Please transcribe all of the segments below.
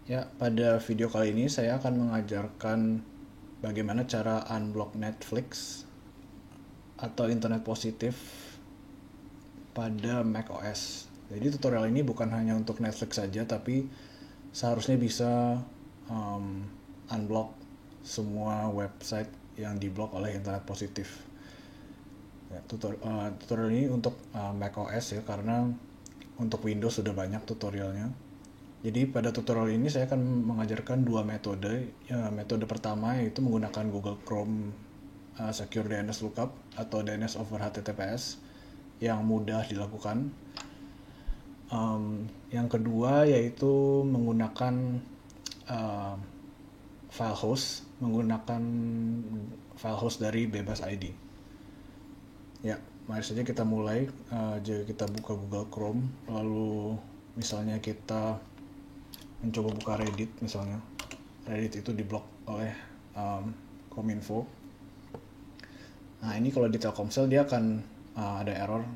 Ya, pada video kali ini saya akan mengajarkan bagaimana cara unblock Netflix atau internet positif pada macOS. Jadi tutorial ini bukan hanya untuk Netflix saja, tapi seharusnya bisa um, unblock semua website yang diblok oleh internet positif. Ya, tutorial ini untuk macOS ya, karena untuk Windows sudah banyak tutorialnya. Jadi pada tutorial ini saya akan mengajarkan dua metode. Ya, metode pertama yaitu menggunakan Google Chrome Secure DNS Lookup atau DNS over HTTPS yang mudah dilakukan. Yang kedua yaitu menggunakan uh, file host, menggunakan file host dari Bebas ID. Ya, mari saja kita mulai. Jika kita buka Google Chrome, lalu misalnya kita mencoba buka Reddit misalnya. Reddit itu diblok oleh Kominfo. Nah ini kalau di Telkomsel dia akan ada error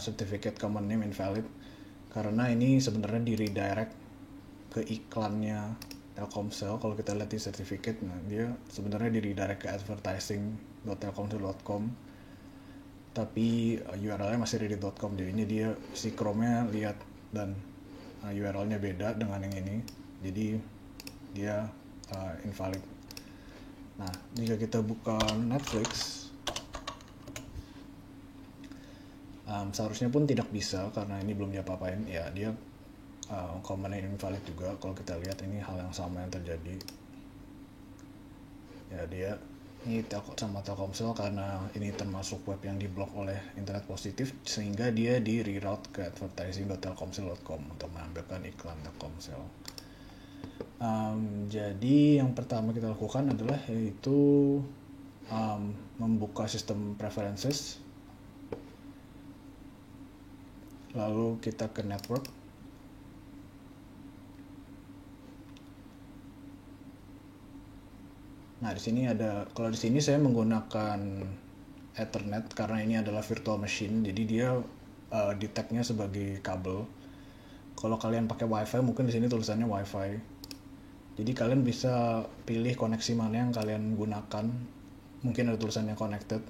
certificate common name invalid karena ini sebenarnya di redirect ke iklannya Telkomsel. Kalau kita lihat di certificate, nah dia sebenarnya di redirect ke advertising.telkomsel.com, tapi URL-nya masih reddit.com. Jadinya dia si Chrome-nya lihat dan URL-nya beda dengan yang ini, jadi dia invalid. Nah, jika kita buka Netflix, seharusnya pun tidak bisa karena ini belum diapa-apain. Ya, dia komennya invalid juga. Kalau kita lihat ini hal yang sama yang terjadi. Ya, dia ini sama Telkomsel karena ini termasuk web yang diblok oleh internet positif sehingga dia di reroute ke advertising.telkomsel.com untuk mengambilkan iklan Telkomsel. Jadi yang pertama kita lakukan adalah yaitu membuka sistem preferences, lalu kita ke network. Nah di sini ada, kalau di sini saya menggunakan Ethernet karena ini adalah virtual machine, jadi dia detect-nya sebagai kabel. Kalau kalian pakai WiFi mungkin di sini tulisannya WiFi. Jadi kalian bisa pilih koneksi mana yang kalian gunakan. Mungkin ada tulisannya connected.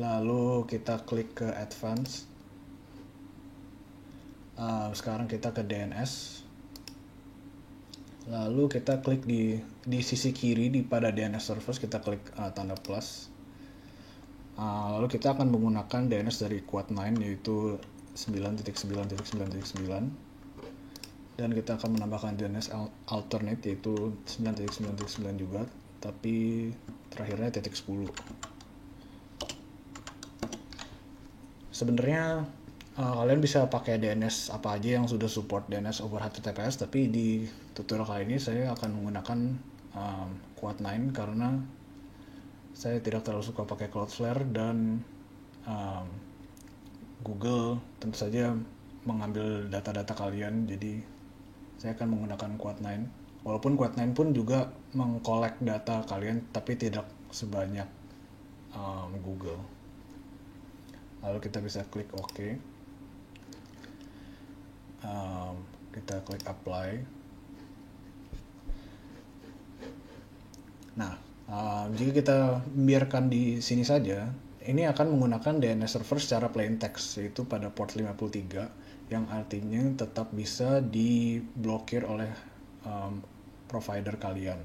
Lalu kita klik ke advance. Sekarang kita ke DNS. Lalu kita klik di sisi kiri pada DNS service, kita klik tanda plus. Lalu kita akan menggunakan DNS dari Quad9 yaitu 9.9.9.9, dan kita akan menambahkan DNS alternate yaitu 9.9.9 juga, tapi terakhirnya titik 10. Sebenarnya kalian bisa pakai DNS apa aja yang sudah support DNS over HTTPS, tapi di tutorial kali ini saya akan menggunakan Quad9 karena saya tidak terlalu suka pakai Cloudflare dan Google tentu saja mengambil data-data kalian, jadi saya akan menggunakan Quad9. Walaupun Quad9 pun juga mengkolek data kalian, tapi tidak sebanyak Google. Lalu kita bisa klik OK. Kita klik apply. Nah, jika kita biarkan di sini saja, ini akan menggunakan DNS server secara plain text, yaitu pada port 53, yang artinya tetap bisa diblokir oleh provider kalian.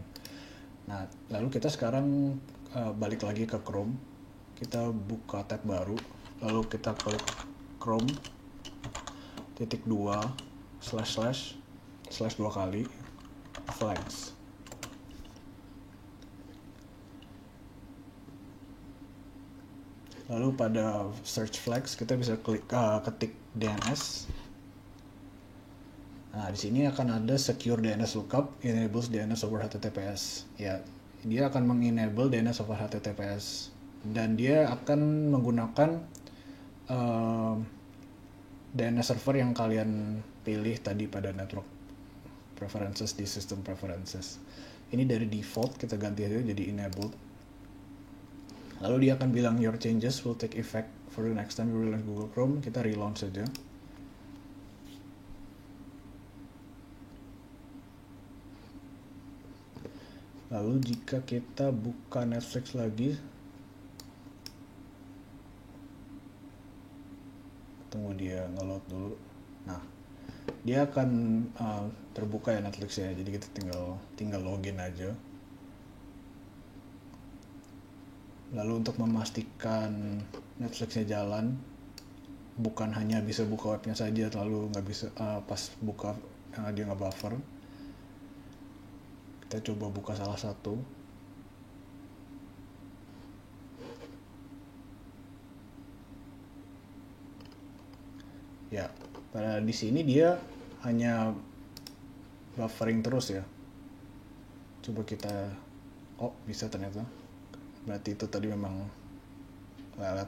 Nah, lalu kita sekarang balik lagi ke Chrome. Kita buka tab baru, lalu kita klik Chrome .2 // dua kali flags. Lalu pada search flags kita bisa ketik DNS. Nah, di sini akan ada secure DNS lookup enables DNS over HTTPS. Ya, dia akan mengenable DNS over HTTPS dan dia akan menggunakan DNS server yang kalian pilih tadi pada network preferences di system preferences. Ini dari default kita ganti aja jadi enabled. Lalu dia akan bilang your changes will take effect for the next time you relaunch Google Chrome. Kita relaunch saja. Lalu jika kita buka Netflix lagi, tunggu dia nge-load dulu. Nah, dia akan terbuka ya Netflix ya, jadi kita tinggal login aja. Lalu untuk memastikan Netflixnya jalan, bukan hanya bisa buka webnya saja, lalu nggak bisa pas buka dia nggak buffer. Kita coba buka salah satu. Ya, pada di sini dia hanya buffering terus ya. Coba kita, bisa ternyata. Berarti itu tadi memang lelet.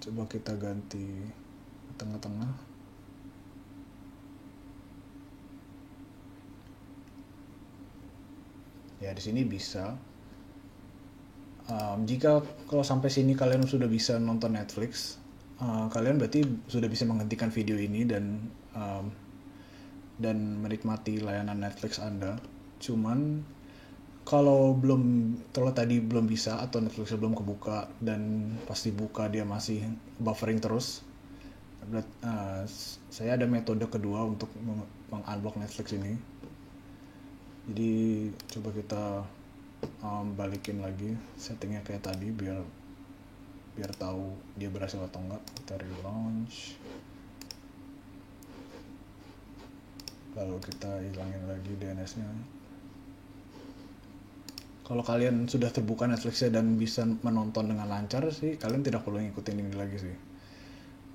Coba kita ganti tengah-tengah. Ya di sini bisa. Jika kalau sampai sini kalian sudah bisa nonton Netflix, kalian berarti sudah bisa menghentikan video ini dan menikmati layanan Netflix Anda. Cuman kalau tadi belum bisa atau Netflix belum kebuka dan pasti buka dia masih buffering terus, saya ada metode kedua untuk meng-unblock Netflix ini. Jadi coba kita balikin lagi settingnya kayak tadi biar tahu dia berhasil atau enggak. Kita relaunch, lalu kita hilangin lagi DNS-nya. Kalau kalian sudah terbuka Netflix-nya dan bisa menonton dengan lancar sih, kalian tidak perlu ngikutin ini lagi sih.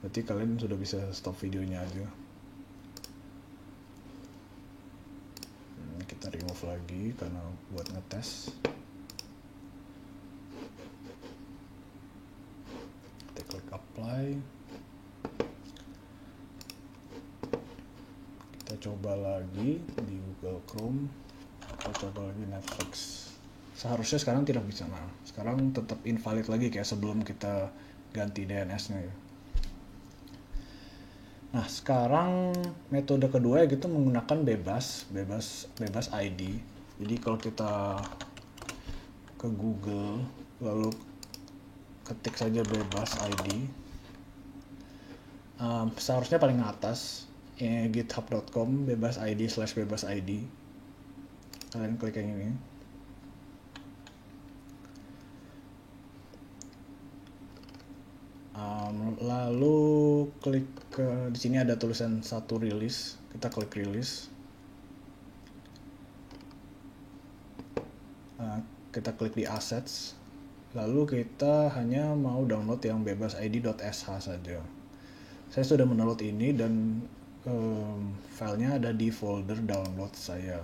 Berarti kalian sudah bisa stop videonya aja. Kita remove lagi karena buat ngetes. Kita klik apply. Kita coba lagi di Google Chrome. Kita coba lagi Netflix. Seharusnya sekarang tidak bisa. Nah, sekarang tetap invalid lagi kayak sebelum kita ganti DNS-nya ya. Nah, sekarang metode kedua ya gitu menggunakan bebas ID. Jadi kalau kita ke Google lalu ketik saja bebas ID, seharusnya paling atas github.com bebas ID. Kalian klik yang ini. Lalu klik di sini ada tulisan satu rilis, kita klik rilis. Kita klik di assets, lalu kita hanya mau download yang bebas id.sh saja. Saya sudah mendownload ini dan filenya ada di folder download saya.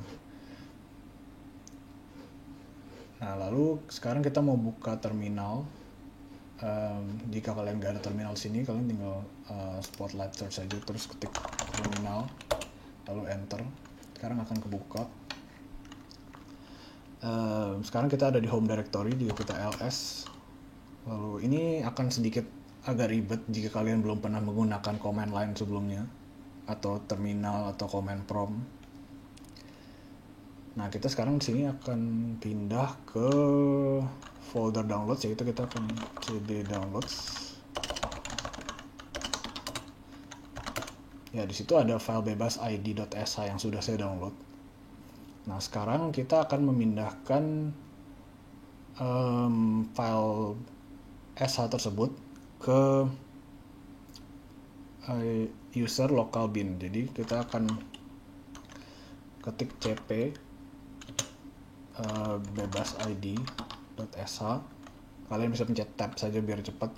Nah, lalu sekarang kita mau buka terminal. Jika kalian nggak ada terminal sini, kalian tinggal spotlight search saja, terus ketik terminal, lalu enter. Sekarang akan kebuka. Sekarang kita ada di home directory, jika kita ls. Lalu ini akan sedikit agak ribet jika kalian belum pernah menggunakan command line sebelumnya, atau terminal atau command prompt. Nah, kita sekarang di sini akan pindah ke folder downloads, yaitu kita akan cd downloads. Ya, di situ ada file bebas id.sh yang sudah saya download. Nah, sekarang kita akan memindahkan file sh tersebut ke user local bin. Jadi kita akan ketik cp bebas id.sh. Kalian bisa pencet tab saja biar cepat.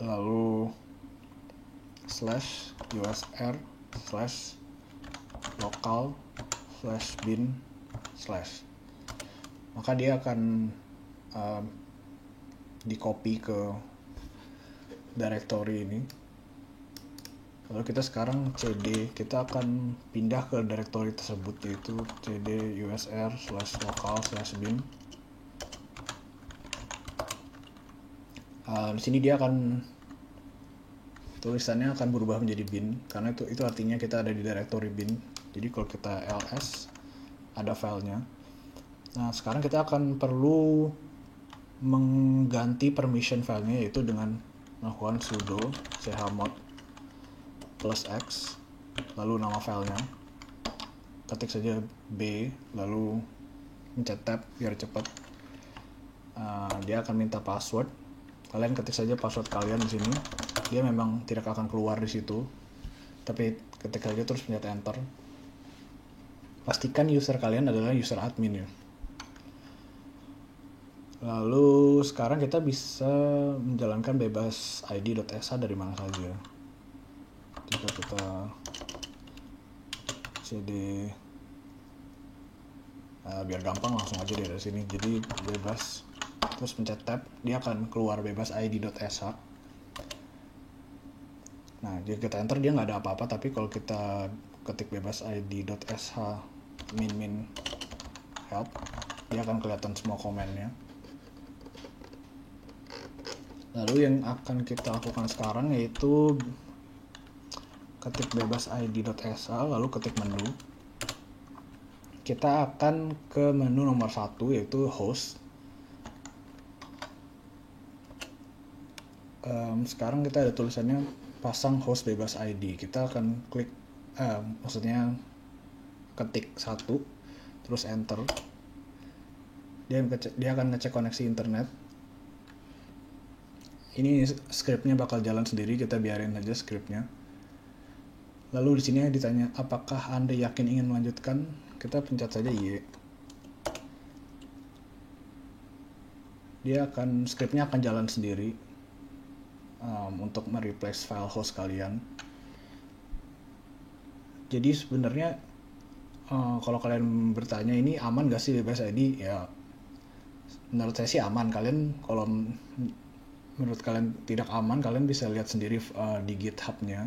Lalu /usr/local/bin/ maka dia akan di copy ke directory ini. Lalu kita sekarang cd, kita akan pindah ke directory tersebut, yaitu cd usr/local/bin. Di sini dia akan tulisannya akan berubah menjadi bin, karena itu artinya kita ada di directory bin. Jadi kalau kita ls ada filenya. Nah, sekarang kita akan perlu mengganti permission filenya, yaitu dengan melakukan sudo chmod +x, lalu nama filenya, ketik saja b, lalu mencet tab biar cepat. Dia akan minta password. Kalian ketik saja password kalian di sini. Dia memang tidak akan keluar di situ, tapi ketik saja terus pencet enter. Pastikan user kalian adalah user admin ya. Lalu sekarang kita bisa menjalankan bebas id.sh dari mana saja. Jika kita cd biar gampang langsung aja dari sini, jadi bebas, terus pencet tab, dia akan keluar bebas id.sh. Nah, jika kita enter dia nggak ada apa-apa, tapi kalau kita ketik bebas id.sh min help, dia akan kelihatan semua komennya. Lalu yang akan kita lakukan sekarang yaitu ketik bebas id.sh, lalu ketik menu. Kita akan ke menu nomor 1 yaitu host. Sekarang kita ada tulisannya pasang host bebas ID. Kita akan klik, maksudnya ketik 1 terus enter. Dia akan ngecek koneksi internet. Ini scriptnya bakal jalan sendiri, kita biarin aja scriptnya. Lalu di sini ditanya apakah Anda yakin ingin melanjutkan. Kita pencet saja Y. Scriptnya akan jalan sendiri untuk mereplace file host kalian. Jadi sebenarnya kalau kalian bertanya ini aman gak sih bebas ID, ya menurut saya sih aman. Kalau menurut kalian tidak aman, kalian bisa lihat sendiri di GitHub-nya.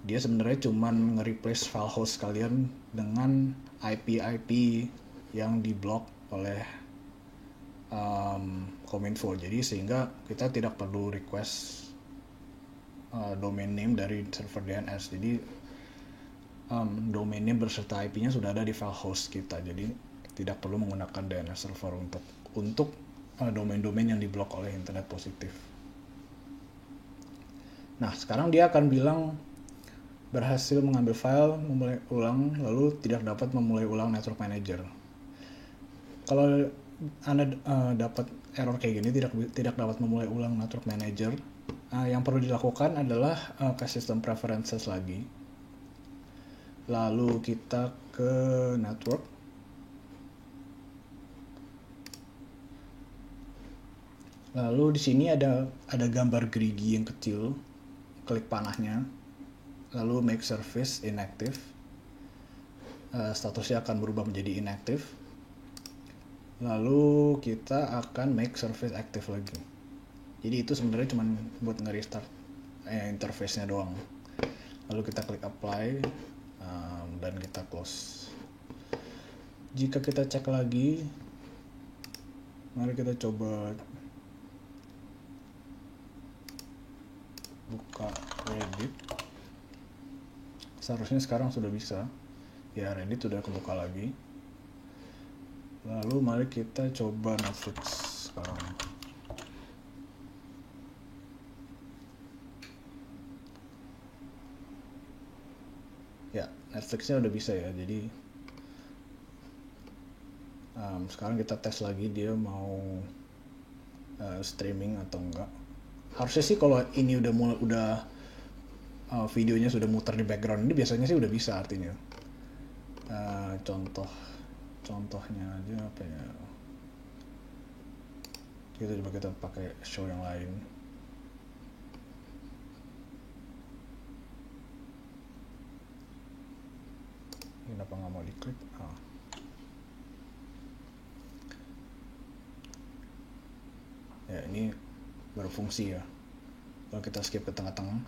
Dia sebenarnya cuman nge-replace file host kalian dengan IP yang diblok oleh Kominfo. Jadi sehingga kita tidak perlu request domain name dari server DNS. Jadi domain name berserta IP-nya sudah ada di file host kita. Jadi tidak perlu menggunakan DNS server untuk domain-domain yang diblok oleh internet positif. Nah, sekarang dia akan bilang berhasil mengambil file, memulai ulang, lalu tidak dapat memulai ulang network manager. Kalau Anda dapat error kayak gini, tidak dapat memulai ulang network manager, yang perlu dilakukan adalah ke system preferences lagi. Lalu kita ke network. Lalu di sini ada gambar gerigi yang kecil. Klik panahnya. Lalu make service inactive. Statusnya akan berubah menjadi inactive. Lalu kita akan make service active lagi. Jadi itu sebenarnya cuma buat nge-restart interface-nya doang. Lalu kita klik apply dan kita close. Jika kita cek lagi, mari kita coba buka Reddit. Seharusnya sekarang sudah bisa. Ya, Reddit sudah kebuka lagi. Lalu mari kita coba Netflix sekarang. Ya, Netflixnya udah bisa ya. Jadi sekarang kita tes lagi dia mau streaming atau enggak. Harusnya sih kalau ini udah videonya sudah muter di background ini biasanya sih udah bisa artinya. Contohnya aja apa ya? Coba kita pakai show yang lain. Kenapa nggak mau diklik? Ya ini berfungsi ya. Kalau kita skip ke tengah-tengah,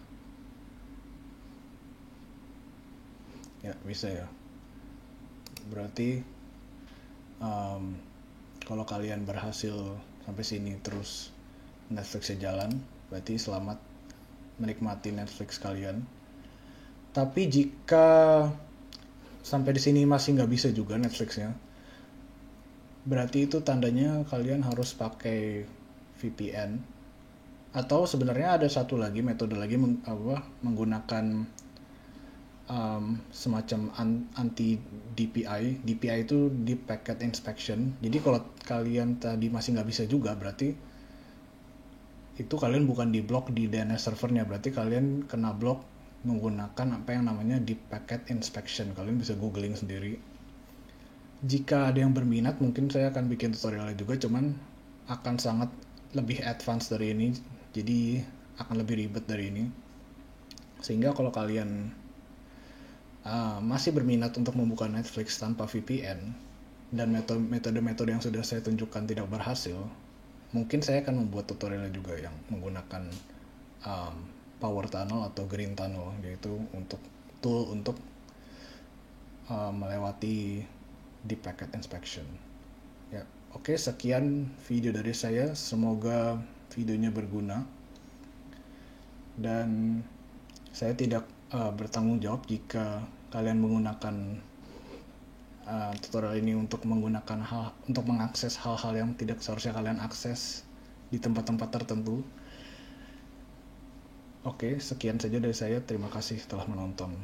ya bisa ya. Berarti kalau kalian berhasil sampai sini terus Netflixnya jalan, berarti selamat menikmati Netflix kalian. Tapi jika sampai di sini masih nggak bisa juga Netflixnya, berarti itu tandanya kalian harus pakai VPN. Atau sebenarnya ada satu lagi metode lagi menggunakan semacam anti DPI. DPI itu Deep Packet Inspection. Jadi kalau kalian tadi masih nggak bisa juga, berarti itu kalian bukan di blok di DNS servernya, berarti kalian kena blok menggunakan apa yang namanya Deep Packet Inspection. Kalian bisa googling sendiri. Jika ada yang berminat, mungkin saya akan bikin tutorialnya juga, cuman akan sangat lebih advance dari ini, jadi akan lebih ribet dari ini. Sehingga kalau kalian masih berminat untuk membuka Netflix tanpa VPN dan metode-metode yang sudah saya tunjukkan tidak berhasil, mungkin saya akan membuat tutorialnya juga yang menggunakan power tunnel atau green tunnel, yaitu untuk tool untuk melewati Deep Packet Inspection. Ya, oke, sekian video dari saya. Semoga videonya berguna. Dan saya tidak bertanggung jawab jika kalian menggunakan tutorial ini untuk mengakses hal-hal yang tidak seharusnya kalian akses di tempat-tempat tertentu. Oke, sekian saja dari saya. Terima kasih telah menonton.